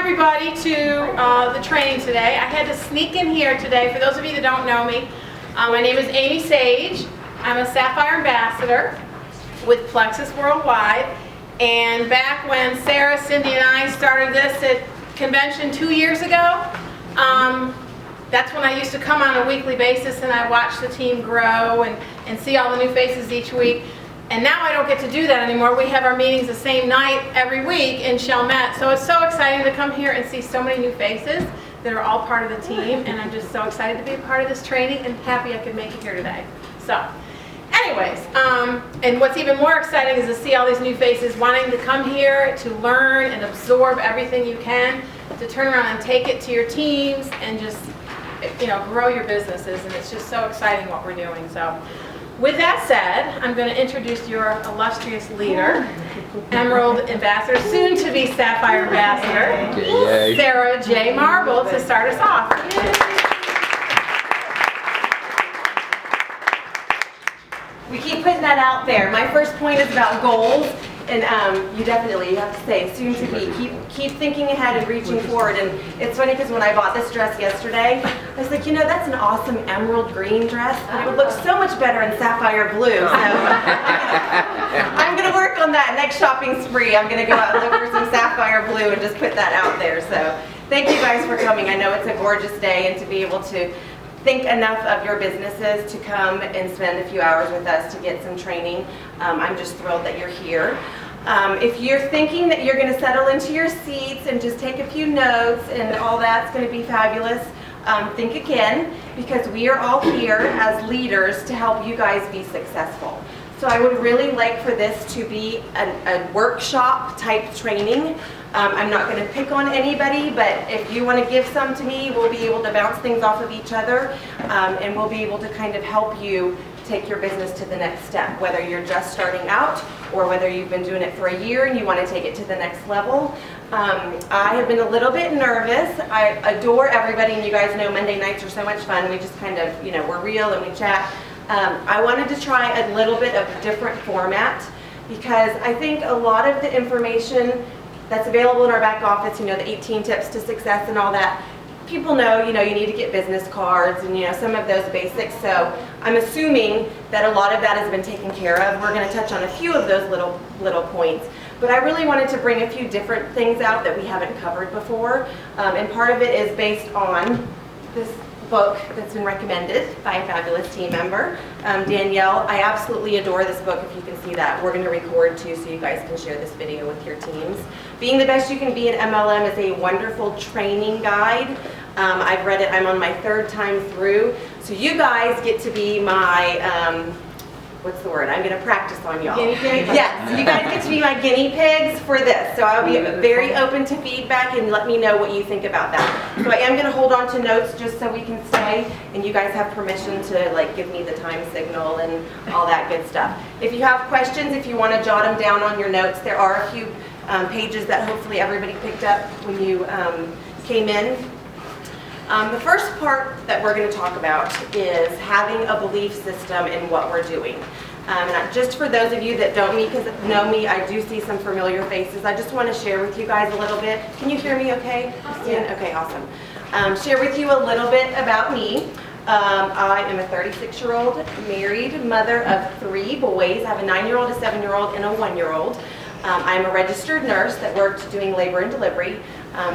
everybody to the training today. I had to sneak in here today. For those of you that don't know me, my name is Amy Sage. I'm a Sapphire ambassador with Plexus Worldwide. And back when Sara, Cindy, and I started this at convention 2 years ago, that's when I used to come on a weekly basis and I watched the team grow and see all the new faces each week. And now I don't get to do that anymore. We have our meetings the same night every week in Chalmette. So it's so exciting to come here and see so many new faces that are all part of the team. And I'm just so excited to be a part of this training and happy I could make it here today. So anyways, and what's even more exciting is to see all these new faces wanting to come here to learn and absorb everything you can, to turn around and take it to your teams and just, you know, grow your businesses. And it's just so exciting what we're doing. So with that said, I'm going to introduce your illustrious leader, Emerald Ambassador, soon to be Sapphire Ambassador, Sara J. Marble, to start us off. We keep putting that out there. My first point is about goals, and you have to say soon to be. Keep thinking ahead and reaching forward. And it's funny because when I bought this dress yesterday, I was like, you know, that's an awesome emerald green dress, but it would look so much better in sapphire blue. So I'm going to work on that next shopping spree. I'm going to go out and look for some sapphire blue and just put that out there. So thank you guys for coming. I know it's a gorgeous day, and to be able to think enough of your businesses to come and spend a few hours with us to get some training. I'm just thrilled that you're here. If you're thinking that you're going to settle into your seats and just take a few notes and all that's going to be fabulous, think again, because we are all here as leaders to help you guys be successful. So I would really like for this to be a workshop type training. I'm not going to pick on anybody, but if you want to give some to me, we'll be able to bounce things off of each other, and we'll be able to kind of help you take your business to the next step, whether you're just starting out or whether you've been doing it for a year and you want to take it to the next level. I have been a little bit nervous. I adore everybody, and you guys know Monday nights are so much fun. We just kind of, you know, we're real and we chat. I wanted to try a little bit of a different format because I think a lot of the information that's available in our back office, you know, the 18 tips to success and all that, people know, you know, you need to get business cards and, you know, some of those basics. So I'm assuming that a lot of that has been taken care of. We're going to touch on a few of those little points. But I really wanted to bring a few different things out that we haven't covered before. And part of it is based on this book that's been recommended by a fabulous team member, Danielle. I absolutely adore this book. If you can see that, we're going to record too, so you guys can share this video with your teams. Being the Best You Can Be in MLM is a wonderful training guide. I've read it. I'm on my 3rd time through, so you guys get to be my what's the word? I'm going to practice on y'all. Guinea pigs? Yes, you guys get to be my guinea pigs for this. So I'll be very open to feedback, and let me know what you think about that. So I am going to hold on to notes just so we can stay, and you guys have permission to like give me the time signal and all that good stuff. If you have questions, if you want to jot them down on your notes, there are a few pages that hopefully everybody picked up when you came in. The first part that we're going to talk about is having a belief system in what we're doing. Just for those of you that don't know me, I do see some familiar faces. I just want to share with you guys a little bit. Can you hear me okay? Yeah. Okay, awesome. Share with you a little bit about me. I am a 36-year-old married mother of 3 boys. I have a 9-year-old, a 7-year-old, and a 1-year-old. I'm a registered nurse that worked doing labor and delivery.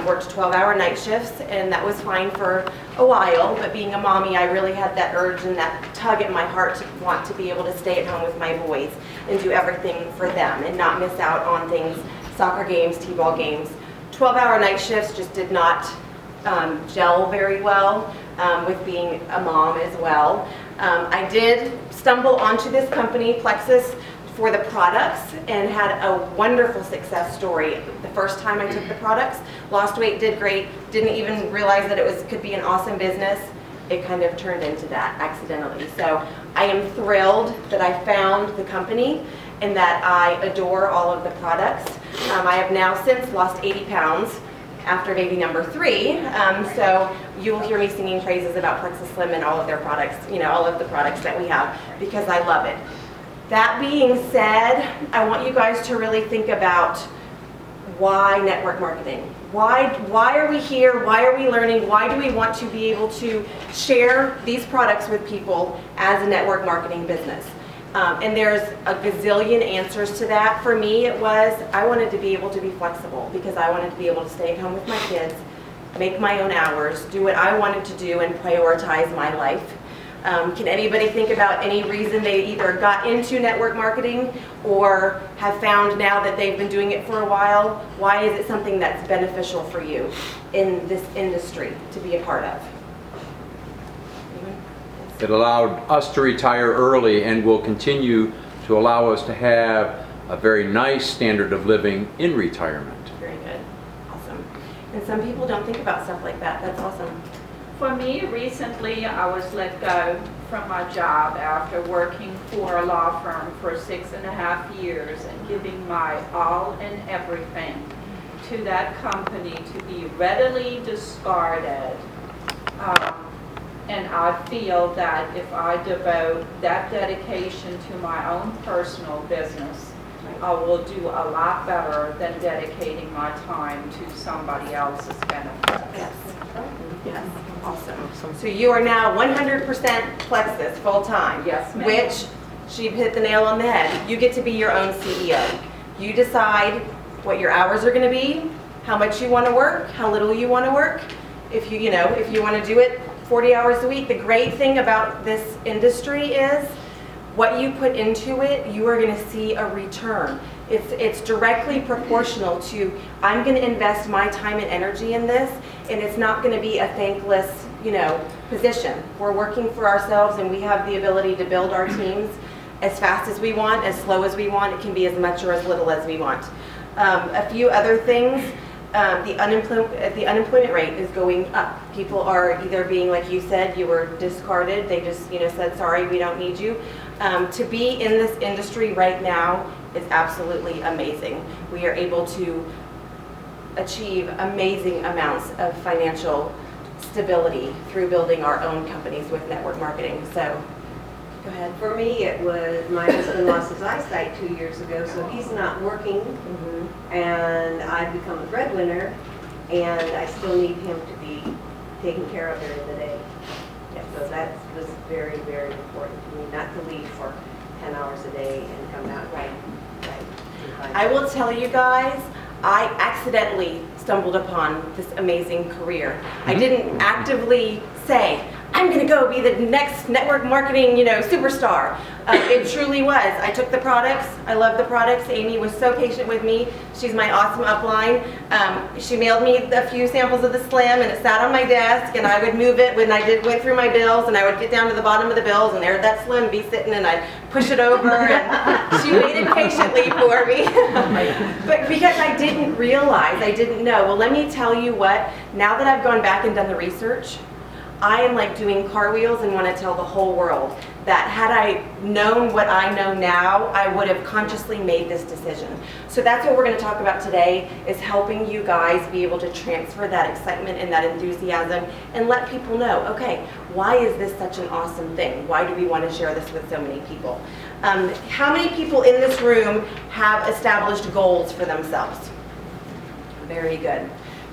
Worked 12-hour night shifts, and that was fine for a while, but being a mommy, I really had that urge and that tug at my heart to want to be able to stay at home with my boys and do everything for them and not miss out on things, soccer games, t-ball games. 12-hour night shifts just did not gel very well with being a mom as well. I did stumble onto this company, Plexus, for the products, and had a wonderful success story. The first time I took the products, lost weight, did great, didn't even realize that it could be an awesome business. It kind of turned into that accidentally. So I am thrilled that I found the company and that I adore all of the products. I have now since lost 80 pounds after baby number 3. So you will hear me singing praises about Plexus Slim and all of their products, you know, all of the products that we have, because I love it. That being said, I want you guys to really think about why network marketing? Why are we here? Why are we learning? Why do we want to be able to share these products with people as a network marketing business? And there's a gazillion answers to that. For me, it was, I wanted to be able to be flexible because I wanted to be able to stay at home with my kids, make my own hours, do what I wanted to do, and prioritize my life. Can anybody think about any reason they either got into network marketing or have found now that they've been doing it for a while? Why is it something that's beneficial for you in this industry to be a part of? It allowed us to retire early and will continue to allow us to have a very nice standard of living in retirement. Very good. Awesome. And some people don't think about stuff like that. That's awesome. For me, recently I was let go from my job after working for a law firm for 6.5 years and giving my all and everything to that company to be readily discarded. And I feel that if I devote that dedication to my own personal business, I will do a lot better than dedicating my time to somebody else's benefit. Yes. Yes. Awesome. So you are now 100% Plexus full-time. Yes, ma'am. Which, she hit the nail on the head. You get to be your own CEO. You decide what your hours are going to be, how much you want to work, how little you want to work. If you want to do it 40 hours a week, the great thing about this industry is what you put into it, you are going to see a return. It's directly proportional to, I'm going to invest my time and energy in this, and it's not going to be a thankless, position. We're working for ourselves, and we have the ability to build our teams as fast as we want, as slow as we want. It can be as much or as little as we want. A few other things. The unemployment rate is going up. People are either being, like you said, you were discarded. They just, said, sorry, we don't need you. To be in this industry right now is absolutely amazing. We are able to achieve amazing amounts of financial stability through building our own companies with network marketing. So, go ahead. For me, it was my husband lost his eyesight 2 years ago, so he's not working, and I've become a breadwinner, and I still need him to be taken care of during the day. So that was very, very important to me, not to leave for 10 hours a day and come out. Right. I will tell you guys, I accidentally stumbled upon this amazing career. I didn't actively say, I'm going to go be the next network marketing, superstar. It truly was. I took the products. I love the products. Amy was so patient with me. She's my awesome upline. She mailed me a few samples of the Slim, and it sat on my desk, and I would move it when I went through my bills, and I would get down to the bottom of the bills, and there'd that Slim be sitting, and I'd push it over, and she waited patiently for me. But because I didn't realize, I didn't know. Well, let me tell you what, now that I've gone back and done the research, I am like doing cartwheels and want to tell the whole world that had I known what I know now, I would have consciously made this decision. So that's what we're going to talk about today, is helping you guys be able to transfer that excitement and that enthusiasm and let people know, okay, why is this such an awesome thing? Why do we want to share this with so many people? How many people in this room have established goals for themselves? Very good.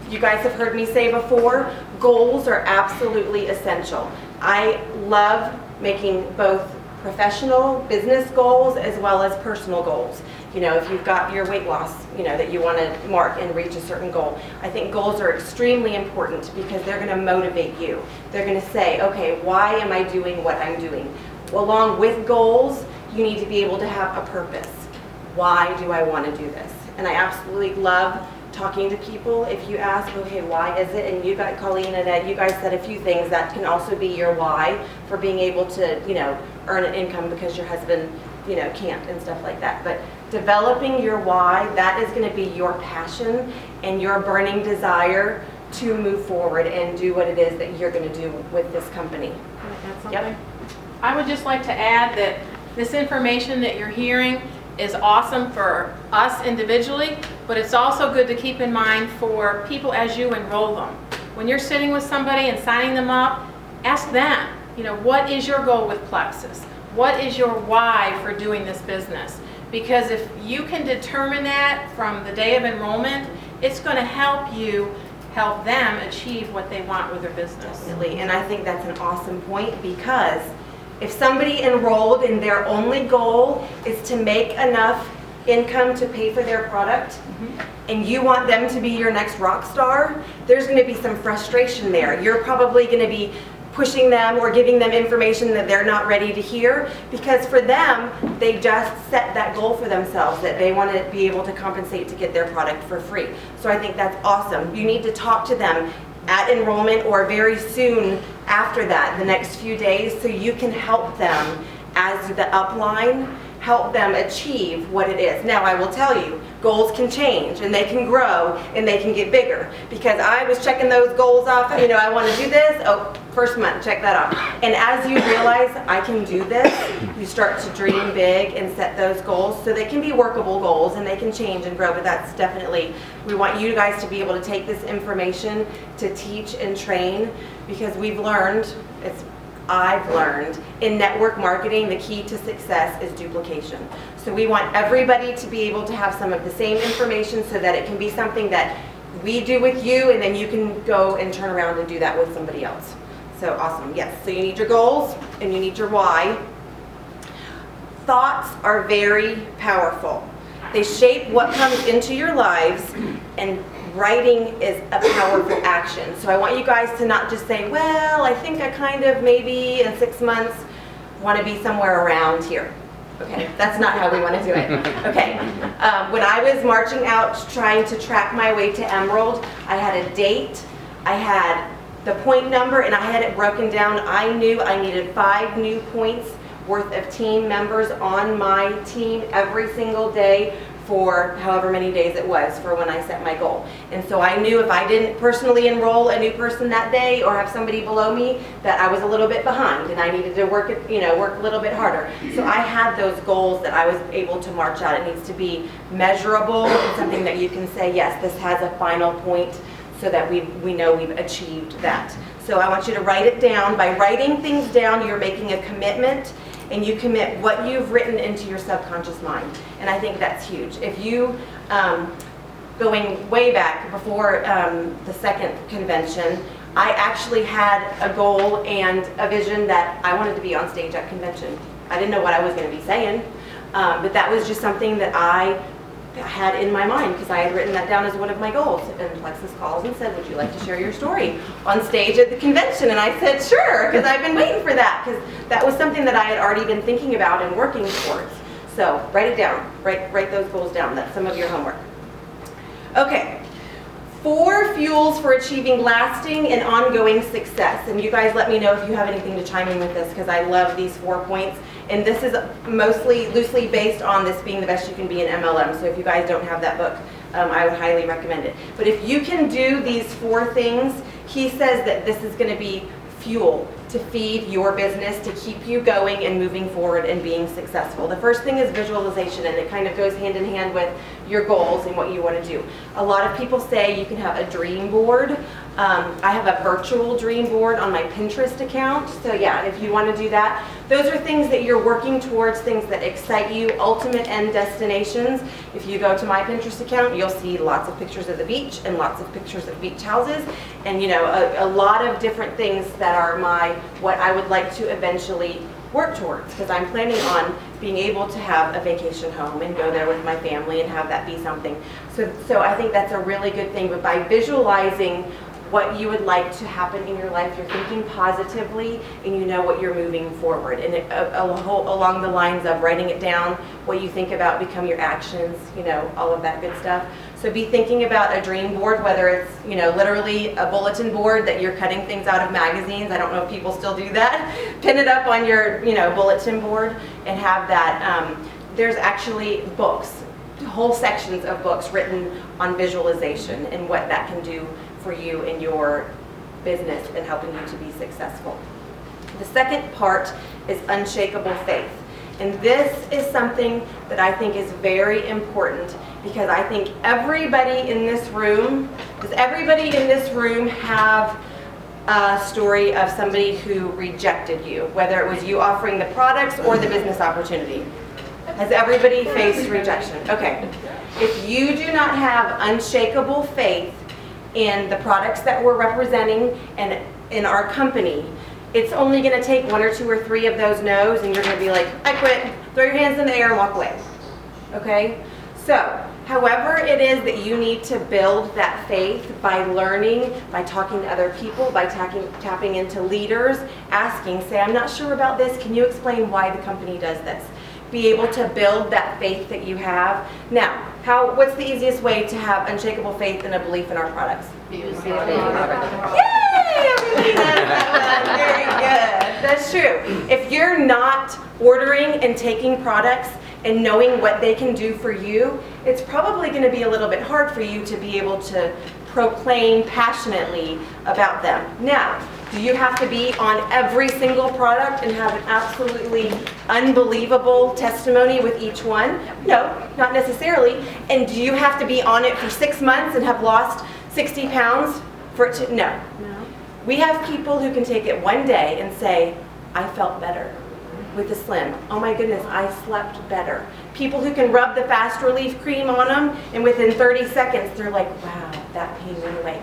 You guys have heard me say before, goals are absolutely essential. I love making both professional business goals as well as personal goals. If you've got your weight loss, that you want to mark and reach a certain goal, I think goals are extremely important because they're going to motivate you. They're going to say, okay, why am I doing what I'm doing? Well, along with goals, you need to be able to have a purpose. Why do I want to do this? And I absolutely love talking to people. If you ask, okay, why is it? And you got Colleen and Ed, you guys said a few things that can also be your why for being able to, earn an income because your husband, can't and stuff like that. But developing your why, that is going to be your passion and your burning desire to move forward and do what it is that you're going to do with this company. Can I add something? I would just like to add that this information that you're hearing is awesome for us individually, but it's also good to keep in mind for people as you enroll them. When you're sitting with somebody and signing them up, ask them, what is your goal with Plexus? What is your why for doing this business? Because if you can determine that from the day of enrollment, it's going to help you help them achieve what they want with their business. Definitely, and I think that's an awesome point, because if somebody enrolled and their only goal is to make enough income to pay for their product, and you want them to be your next rock star, there's going to be some frustration there. You're probably going to be pushing them or giving them information that they're not ready to hear, because for them, they just set that goal for themselves that they want to be able to compensate to get their product for free. So I think that's awesome. You need to talk to them at enrollment or very soon after that, the next few days, so you can help them as the upline, help them achieve what it is. Now, I will tell you, goals can change and they can grow and they can get bigger, because I was checking those goals off. You know, I want to do this. Oh, first month, check that off. And as you realize I can do this, you start to dream big and set those goals, so they can be workable goals and they can change and grow. But that's definitely, we want you guys to be able to take this information to teach and train, because we've learned, I've learned in network marketing, the key to success is duplication. So we want everybody to be able to have some of the same information, so that it can be something that we do with you, and then you can go and turn around and do that with somebody else. So awesome, yes. So you need your goals and you need your why. Thoughts are very powerful. They shape what comes into your lives, and writing is a powerful action. So I want you guys to not just say, well, I think I kind of maybe in 6 months want to be somewhere around here. Okay, that's not how we want to do it. Okay, when I was marching out trying to track my way to Emerald, I had a date, I had the point number, and I had it broken down. I knew I needed 5 new points worth of team members on my team every single day for however many days it was for when I set my goal. And so I knew if I didn't personally enroll a new person that day or have somebody below me, that I was a little bit behind and I needed to work a little bit harder. So I had those goals that I was able to march out. It needs to be measurable and something that you can say, yes, this has a final point, so that we know we've achieved that. So I want you to write it down. By writing things down, you're making a commitment, and you commit what you've written into your subconscious mind. And I think that's huge. If you, going way back before the second convention, I actually had a goal and a vision that I wanted to be on stage at convention. I didn't know what I was going to be saying, but that was just something that I had in my mind, because I had written that down as one of my goals. And Plexus calls and said, would you like to share your story on stage at the convention? And I said, sure, because I've been waiting for that, because that was something that I had already been thinking about and working towards. So write it down, write those goals down. That's some of your homework. Okay, 4 fuels for achieving lasting and ongoing success. And you guys let me know if you have anything to chime in with this, because I love these 4 points. And this is mostly loosely based on this being the best you can be in MLM. So if you guys don't have that book, I would highly recommend it. But if you can do these 4 things, he says that this is going to be fuel to feed your business, to keep you going and moving forward and being successful. The first thing is visualization, and it kind of goes hand in hand with your goals and what you want to do. A lot of people say you can have a dream board. I have a virtual dream board on my Pinterest account. So yeah, if you want to do that, those are things that you're working towards, things that excite you, ultimate end destinations. If you go to my Pinterest account, you'll see lots of pictures of the beach and lots of pictures of beach houses, and a lot of different things that are what I would like to eventually work towards, because I'm planning on being able to have a vacation home and go there with my family and have that be something. So I think that's a really good thing. But by visualizing what you would like to happen in your life, you're thinking positively, and you know what you're moving forward. And along the lines of writing it down, what you think about become your actions, all of that good stuff. So be thinking about a dream board, whether it's, literally a bulletin board that you're cutting things out of magazines. I don't know if people still do that. Pin it up on your, bulletin board and have that. There's actually books, whole sections of books written on visualization and what that can do for you in your business and helping you to be successful. The second part is unshakable faith. And this is something that I think is very important, because I think everybody in this room, does everybody in this room have a story of somebody who rejected you, whether it was you offering the products or the business opportunity? Has everybody faced rejection? Okay. If you do not have unshakable faith in the products that we're representing and in our company, it's only going to take 1 or 2 or 3 of those no's and you're going to be like, I quit, throw your hands in the air and walk away. Okay? So, however it is that you need to build that faith by learning, by talking to other people, by tapping into leaders, asking, say, I'm not sure about this, can you explain why the company does this? Be able to build that faith that you have. Now, what's the easiest way to have unshakable faith and a belief in our products? Yay! Everybody knows that one. Very good. That's true. If you're not ordering and taking products and knowing what they can do for you, it's probably going to be a little bit hard for you to be able to proclaim passionately about them. Now, do you have to be on every single product and have an absolutely unbelievable testimony with each one? No, not necessarily. And do you have to be on it for 6 months and have lost 60 pounds for it to? No. We have people who can take it one day and say, I felt better with the Slim. Oh my goodness, I slept better. People who can rub the Fast Relief cream on them and within 30 seconds they're like, wow, that pain went away.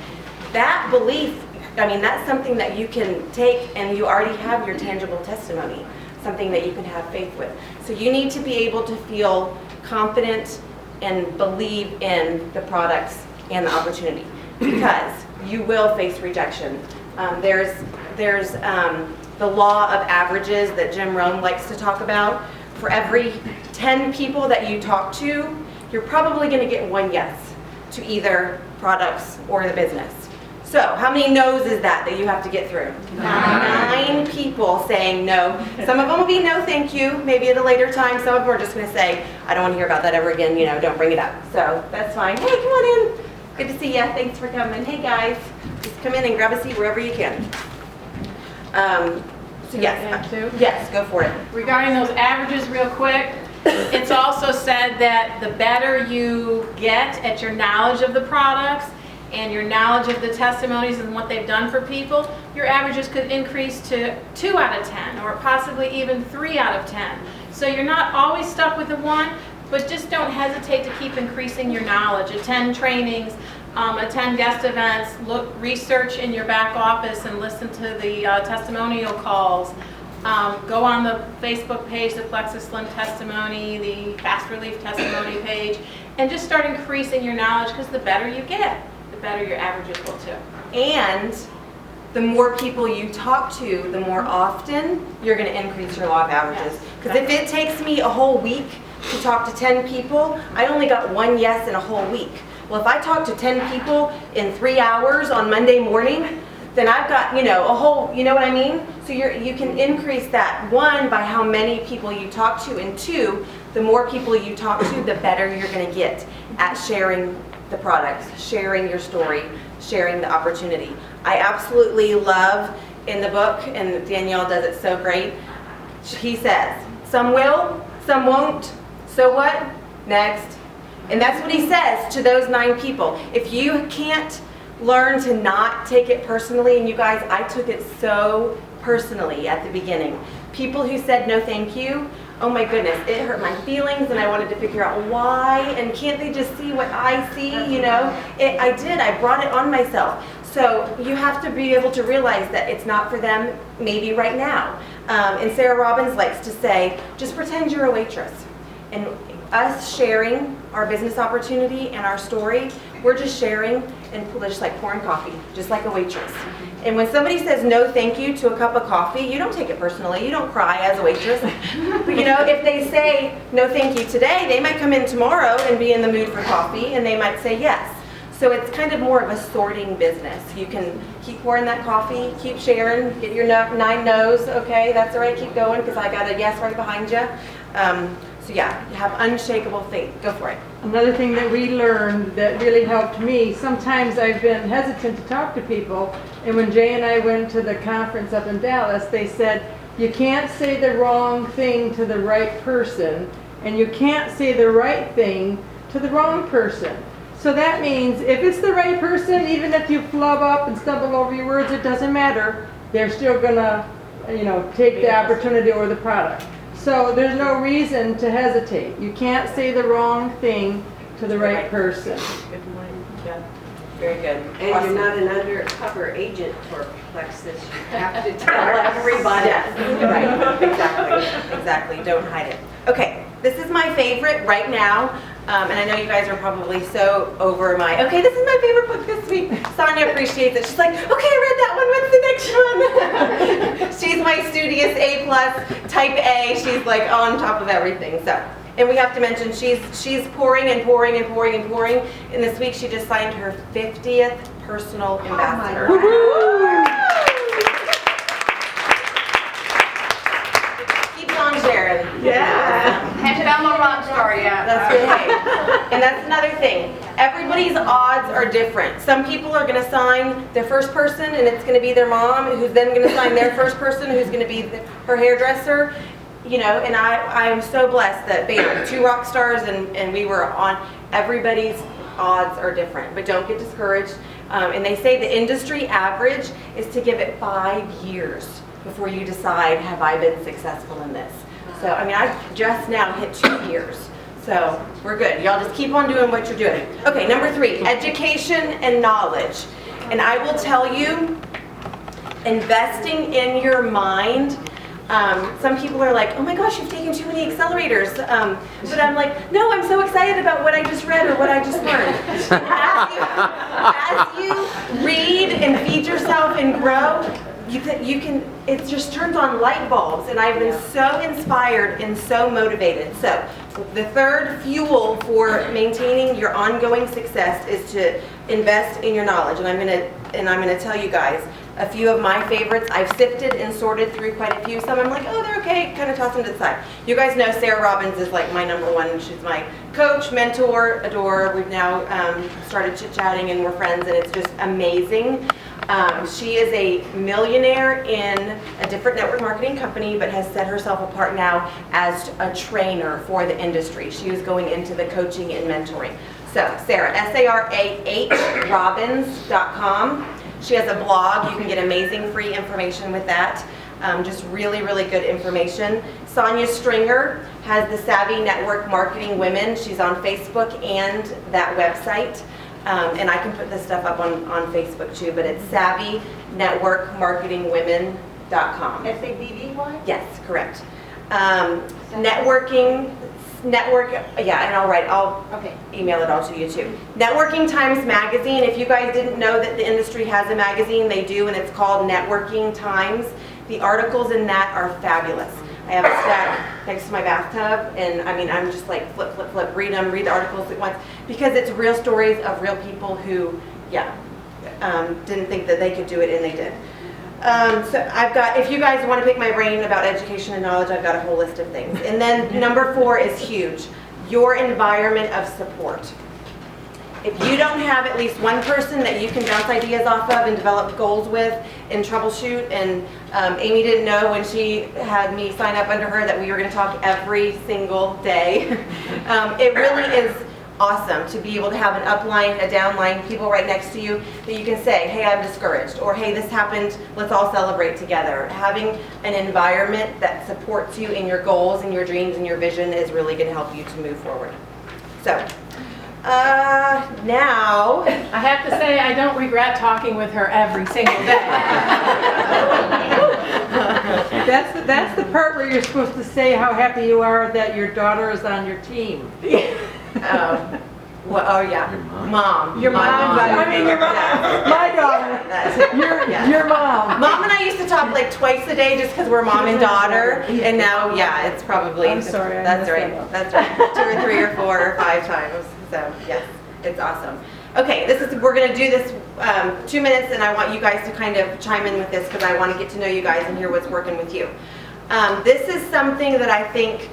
That belief, I mean, that's something that you can take and you already have your tangible testimony, something that you can have faith with. So you need to be able to feel confident and believe in the products and the opportunity because you will face rejection. There's the law of averages that Jim Rohn likes to talk about. For every 10 people that you talk to, you're probably going to get 1 yes to either products or the business. So how many no's is that you have to get through? 9 people saying no. Some of them will be no thank you, maybe at a later time. Some of them are just going to say, I don't want to hear about that ever again, don't bring it up. So that's fine. Hey, come on in. Good to see you. Thanks for coming. Hey guys, just come in and grab a seat wherever you can. So yes, go for it. Regarding those averages real quick, it's also said that the better you get at your knowledge of the products and your knowledge of the testimonies and what they've done for people, your averages could increase to 2 out of 10 or possibly even 3 out of 10. So you're not always stuck with the 1, but just don't hesitate to keep increasing your knowledge. Attend trainings, attend guest events, research in your back office and listen to the testimonial calls. Go on the Facebook page, the Plexus Slim testimony, the Fast Relief testimony page, and just start increasing your knowledge because the better you get, the better your averages will too. And the more people you talk to, the more often you're going to increase your law of averages. Because if it takes me a whole week to talk to 10 people, I only got 1 yes in a whole week. Well, if I talk to 10 people in 3 hours on Monday morning, then I've got, a whole, you know what I mean? So you can increase that, 1, by how many people you talk to, and 2, the more people you talk to, the better you're going to get at sharing the products, sharing your story, sharing the opportunity. I absolutely love in the book, and Danielle does it so great, he says, some will, some won't, so what? Next. And that's what he says to those 9 people. If you can't learn to not take it personally, and you guys, I took it so personally at the beginning. People who said no thank you, oh my goodness, it hurt my feelings and I wanted to figure out why, and can't they just see what I see, I brought it on myself. So you have to be able to realize that it's not for them maybe right now. And Sarah Robbins likes to say, just pretend you're a waitress. And us sharing our business opportunity and our story, we're just sharing and just like pouring coffee, just like a waitress. And when somebody says no thank you to a cup of coffee, you don't take it personally, you don't cry as a waitress. But if they say no thank you today, they might come in tomorrow and be in the mood for coffee and they might say yes. So it's kind of more of a sorting business. You can keep pouring that coffee, keep sharing, get your 9 no's, okay, that's all right, keep going because I got a yes right behind you. So yeah, you have unshakable faith. Go for it. Another thing that we learned that really helped me, sometimes I've been hesitant to talk to people, and when Jay and I went to the conference up in Dallas, they said, you can't say the wrong thing to the right person, and you can't say the right thing to the wrong person. So that means if it's the right person, even if you flub up and stumble over your words, it doesn't matter. They're still gonna, take the opportunity or the product. So there's no reason to hesitate. You can't say the wrong thing to the right person. Good morning. Yeah. Very good. And Awesome. you're not an undercover agent for Plexus, you have to tell everybody. Yes, right, exactly, don't hide it. Okay, this is my favorite right now, and I know you guys are probably so over my, okay, this is my favorite book this week. Sonia appreciates it. She's like, okay, I read that one, what's the next one? She's my studious A+, type A, she's like on top of everything, so. And we have to mention, she's pouring and pouring and pouring and pouring, and this week she just signed her 50th personal ambassador. Keep on sharing. Yeah. Hashtag I'm a rock star, yeah. That's good. Hey, and that's another thing. Everybody's odds are different. Some people are going to sign their first person, and it's going to be their mom, who's then going to sign their first person, who's going to be her hairdresser. You know, and I am so blessed that bam, 2 rock stars, and we were on. Everybody's odds are different, but don't get discouraged. And they say the industry average is to give it 5 years before you decide, have I been successful in this? So, I mean, I've just now hit 2 years. So, we're good. Y'all just keep on doing what you're doing. Okay, number 3, education and knowledge. And I will tell you, investing in your mind. Some people are like, oh my gosh, you've taken too many accelerators. But I'm like, no, I'm so excited about what I just read or what I just learned. As you read and feed yourself and grow, you can, it just turns on light bulbs. And I've been so inspired and so motivated. So the third fuel for maintaining your ongoing success is to invest in your knowledge. And I'm gonna tell you guys a few of my favorites. I've sifted and sorted through quite a few. Some I'm like, oh, they're okay, kind of toss them to the side. You guys know Sarah Robbins is like my #1. She's my coach, mentor, adorer. We've now started chit-chatting and we're friends, and it's just amazing. She is a millionaire in a different network marketing company, but has set herself apart now as a trainer for the industry. She was going into the coaching and mentoring. So Sarah, SARAH Robbins.com. She has a blog. You can get amazing free information with that. Just really, really good information. Sonia Stringer has the Savvy Network Marketing Women. She's on Facebook and that website. And I can put this stuff up on Facebook too, but it's SavvyNetworkMarketingWomen.com. SAVVY? Yes, correct. Yeah, and I'll email it all to you too. Networking Times Magazine, if you guys didn't know that the industry has a magazine, they do, and it's called Networking Times. The articles in that are fabulous. I have a stack next to my bathtub, and I mean, I'm just like flip, flip, flip, read the articles at once, because it's real stories of real people who, didn't think that they could do it, and they did. So I've got, if you guys want to pick my brain about education and knowledge, I've got a whole list of things. And then number 4 is huge, your environment of support. If you don't have at least one person that you can bounce ideas off of and develop goals with and troubleshoot, and Amy didn't know when she had me sign up under her that we were going to talk every single day. It really is awesome to be able to have an upline, a downline, people right next to you that you can say, hey, I'm discouraged, or hey, this happened, let's all celebrate together. Having an environment that supports you in your goals and your dreams and your vision is really going to help you to move forward. So, now, I have to say, I don't regret talking with her every single day. That's the part where you're supposed to say how happy you are that your daughter is on your team. Well, oh yeah, mom. Your mom. I mean, your mom. Yeah. My daughter. Your mom. Mom and I used to talk like twice a day just because we're mom and daughter, and now, yeah, it's probably. I'm sorry. That's right. That's right. 2 or 3 or 4 or 5 times. So yes, it's awesome. Okay, we're going to do this 2 minutes, and I want you guys to kind of chime in with this because I want to get to know you guys and hear what's working with you. This is something that I think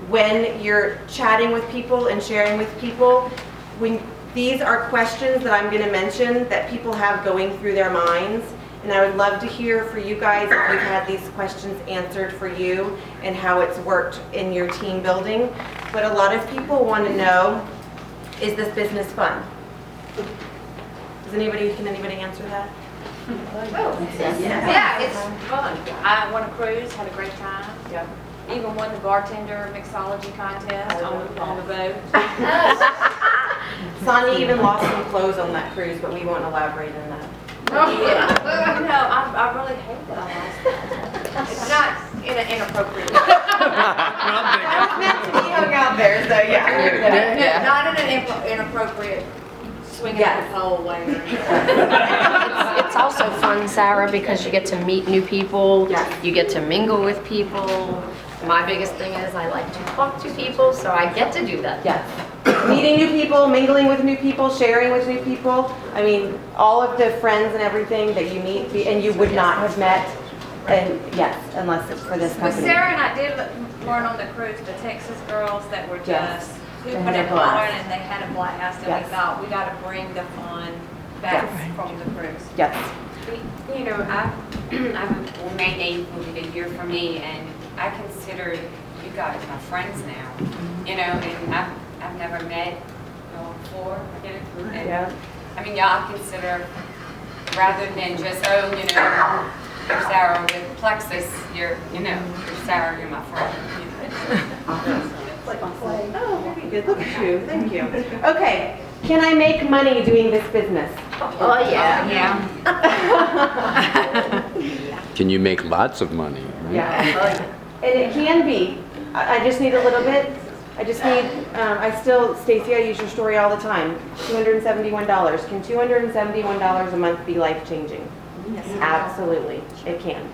when you're chatting with people and sharing with people, these are questions that I'm going to mention that people have going through their minds, and I would love to hear for you guys if you've had these questions answered for you and how it's worked in your team building. But a lot of people want to know, is this business fun? Can anybody answer that? Yeah, it's fun. I went on a cruise, had a great time. Yeah. even won the bartender mixology contest on the boat. Sonia even lost some clothes on that cruise, but we won't elaborate on that. Yeah. You know, I really hate that I lost that. It's not in an inappropriate way. That was meant to be hung out there, so yeah. Not in an inappropriate swinging Yes. the pole way. It's also fun, Sarah, because you get to meet new people. Yes. You get to mingle with people. My biggest thing is I like to talk to people, so I get to do that. Yes. Meeting new people, mingling with new people, sharing with new people. I mean, all of the friends and everything that you meet, and you would not have met, and yes, unless it's for this But company. Sarah and I did learn on the cruise, the Texas girls that were Yes. just They hooping had a and blast. hollering, and they had a blast, and Yes. we thought we got to bring the fun back from the cruise. Yes. You know, well, May 8th will be the year for me, and I consider you guys my friends now. You know, and I've never met y'all before. You know, and, Yeah. I mean, y'all consider rather than just you're Sara with Plexus. You're Sara. You're my friend. You know. Oh, very good. Look at you. Thank you. Okay. Can I make money doing this business? Oh, yeah. Can you make lots of money? Right? Yeah. And it can be. I just need a little bit. I just need, Stacy, I use your story all the time. $271. Can $271 a month be life-changing? Yes. Absolutely, it can.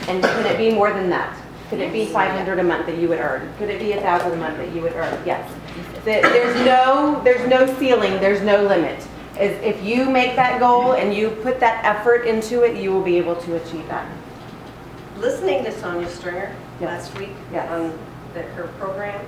And can it be more than that? Could it be $500 a month that you would earn? Could it be $1,000 a month that you would earn? Yes. There's no ceiling, there's no limit. If you make that goal and you put that effort into it, you will be able to achieve that. Listening to Sonia Stringer Yes. last week Yes. on her program,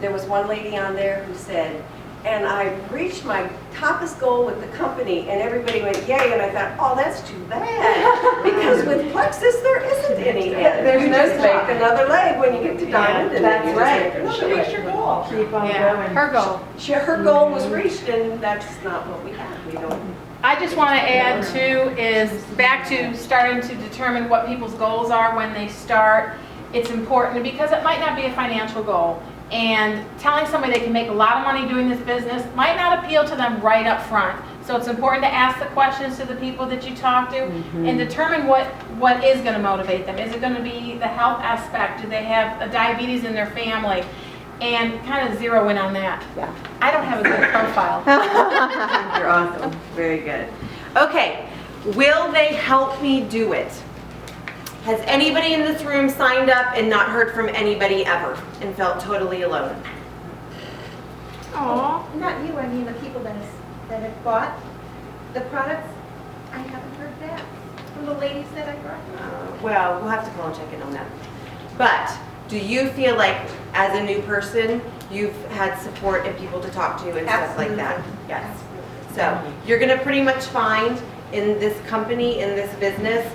there was one lady on there who said, and I reached my toppest goal with the company, and everybody went, yay, and I thought, oh, that's too bad, because with Plexus, there isn't any end. There's You no just top. make another leg when you get to diamond, and That's then you right. just make reach your goal. Keep on Yeah, going. her goal. Her goal was reached, and that's not what we have. We don't. I just want to add too is back to starting to determine what people's goals are when they start. It's important because it might not be a financial goal. And telling somebody they can make a lot of money doing this business might not appeal to them right up front. So it's important to ask the questions to the people that you talk to and determine what is going to motivate them. Is it going to be the health aspect? Do they have a diabetes in their family? And kind of zero in on that. Yeah. I don't have a good profile. You're awesome. Very good. Okay. Will they help me do it? Has anybody in this room signed up and not heard from anybody ever and felt totally alone? Aww. Not you, I mean the people that have bought the products. I haven't heard that from the ladies that I brought. Well, we'll have to call and check in on that. But do you feel like, as a new person, you've had support and people to talk to and stuff like that? Yes. So you're going to pretty much find in this company, in this business,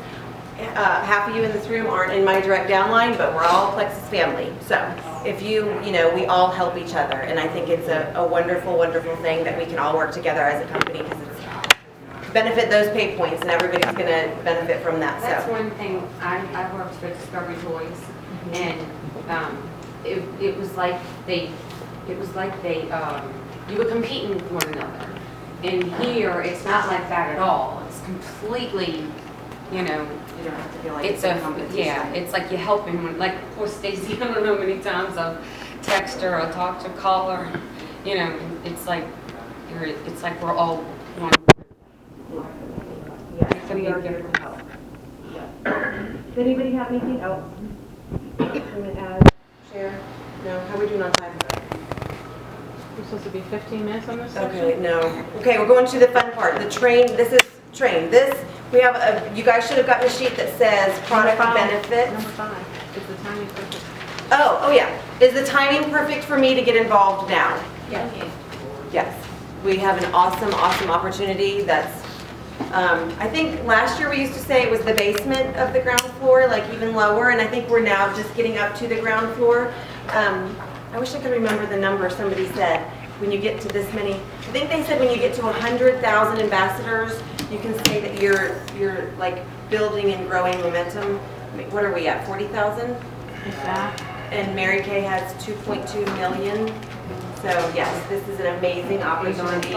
half of you in this room aren't in my direct downline, but we're all Plexus family. So if we all help each other. And I think it's a wonderful, wonderful thing that we can all work together as a company because it's benefit those pay points and everybody's going to benefit from that. That's So one thing. I worked for Discovery Toys, and it was like they you were competing with one another. And here, it's not like that at all. It's completely, you don't have to feel like it's a competition. it's like you're helping one. Like poor Stacy, I don't know how many times I've texted her or talked to her, call her. It's like we're all one. Yes, we are here to help. Does anybody have anything else? Want to add, share? No? How are we doing on time? We're supposed to be 15 minutes on this Okay, section? no. Okay, we're going to the fun part. The train, this is train. We have you guys should have gotten a sheet that says product benefits. Number 5. Is the timing perfect? Oh yeah. Is the timing perfect for me to get involved now? Yes. Yes. We have an awesome, awesome opportunity that's, I think last year we used to say it was the basement of the ground floor, like even lower, and I think we're now just getting up to the ground floor. I wish I could remember the number somebody said, when you get to this many, I think they said when you get to 100,000 ambassadors, you can say that you're like building and growing momentum. I mean, what are we at, 40,000? and Mary Kay has 2.2 million. So yes, this is an amazing opportunity.